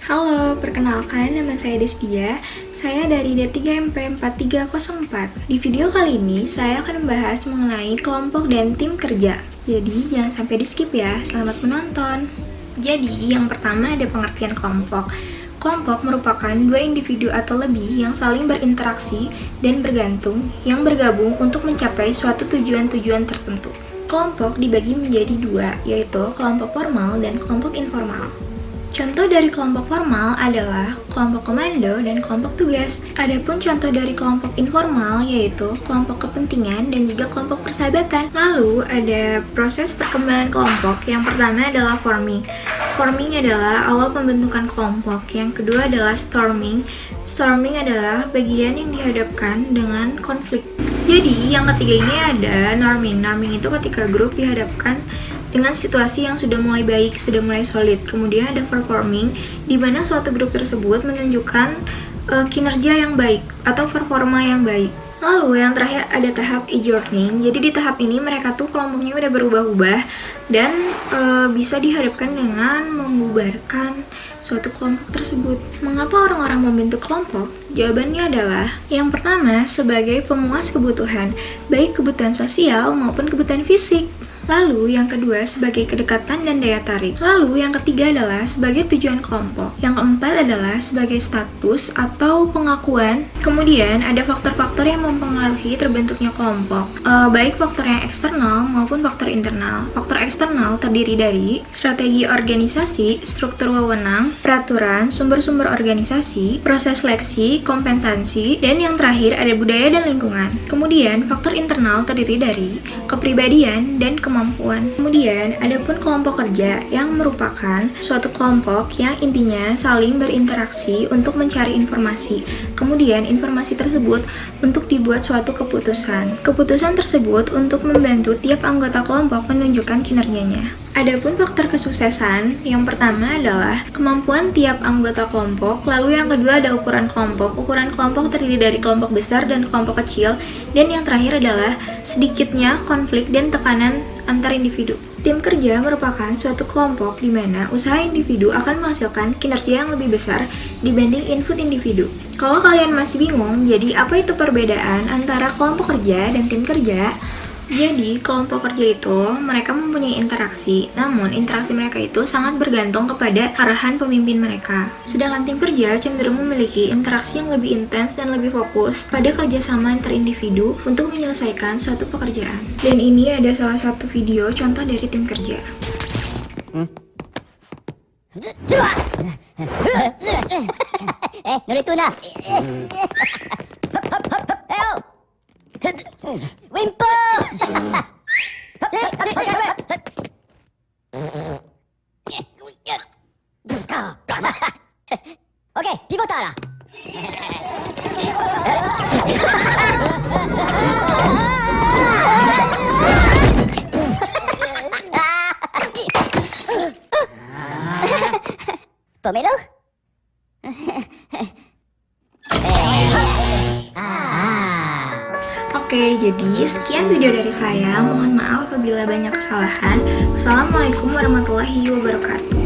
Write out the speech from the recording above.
Halo, perkenalkan nama saya Desdia. Saya dari D3MP4304. Di video kali ini, saya akan membahas mengenai kelompok dan tim kerja. Jadi, jangan sampai di-skip ya. Selamat menonton. Jadi, yang pertama ada pengertian kelompok. Kelompok merupakan dua individu atau lebih yang saling berinteraksi dan bergantung, yang bergabung untuk mencapai suatu tujuan-tujuan tertentu. Kelompok dibagi menjadi dua, yaitu kelompok formal dan kelompok informal. Contoh dari kelompok formal adalah kelompok komando dan kelompok tugas. Adapun contoh dari kelompok informal yaitu kelompok kepentingan dan juga kelompok persahabatan. Lalu ada proses perkembangan kelompok. Yang pertama adalah forming. Forming adalah awal pembentukan kelompok. Yang kedua adalah storming. Storming adalah bagian yang dihadapkan dengan konflik. Jadi yang ketiga ini ada norming. Norming itu ketika grup dihadapkan dengan situasi yang sudah mulai baik, sudah mulai solid. Kemudian ada performing, di mana suatu grup tersebut menunjukkan kinerja yang baik atau performa yang baik. Lalu yang terakhir ada tahap e-journeying. Jadi di tahap ini mereka tuh kelompoknya udah berubah-ubah dan bisa dihadapkan dengan membubarkan suatu kelompok tersebut. Mengapa orang-orang membentuk kelompok? Jawabannya adalah yang pertama sebagai pemuas kebutuhan, baik kebutuhan sosial maupun kebutuhan fisik. Lalu yang kedua sebagai kedekatan dan daya tarik. Lalu yang ketiga adalah sebagai tujuan kelompok. Yang keempat adalah sebagai status atau pengakuan. Kemudian ada faktor-faktor yang mempengaruhi terbentuknya kelompok, baik faktor yang eksternal maupun faktor internal. Faktor eksternal terdiri dari strategi organisasi, struktur wewenang, peraturan, sumber-sumber organisasi, proses seleksi, kompensasi, dan yang terakhir ada budaya dan lingkungan. Kemudian faktor internal terdiri dari kepribadian dan kemampuan. Kemudian, adapun kelompok kerja yang merupakan suatu kelompok yang intinya saling berinteraksi untuk mencari informasi. Kemudian, informasi tersebut untuk dibuat suatu keputusan. Keputusan tersebut untuk membantu tiap anggota kelompok menunjukkan kinerjanya. Adapun faktor kesuksesan, yang pertama adalah kemampuan tiap anggota kelompok, lalu yang kedua ada ukuran kelompok. Ukuran kelompok terdiri dari kelompok besar dan kelompok kecil, dan yang terakhir adalah sedikitnya konflik dan tekanan antar individu. Tim kerja merupakan suatu kelompok di mana usaha individu akan menghasilkan kinerja yang lebih besar dibanding input individu. Kalau kalian masih bingung, jadi apa itu perbedaan antara kelompok kerja dan tim kerja? Jadi, kelompok kerja itu mereka mempunyai interaksi, namun interaksi mereka itu sangat bergantung kepada arahan pemimpin mereka. Sedangkan tim kerja cenderung memiliki interaksi yang lebih intens dan lebih fokus pada kerjasama antar individu untuk menyelesaikan suatu pekerjaan. Dan ini ada salah satu video contoh dari tim kerja. Norituna. Wimpo. Oke, pivotara. Pomelo? Oke, jadi sekian video dari saya. Mohon maaf apabila banyak kesalahan. Wassalamualaikum warahmatullahi wabarakatuh.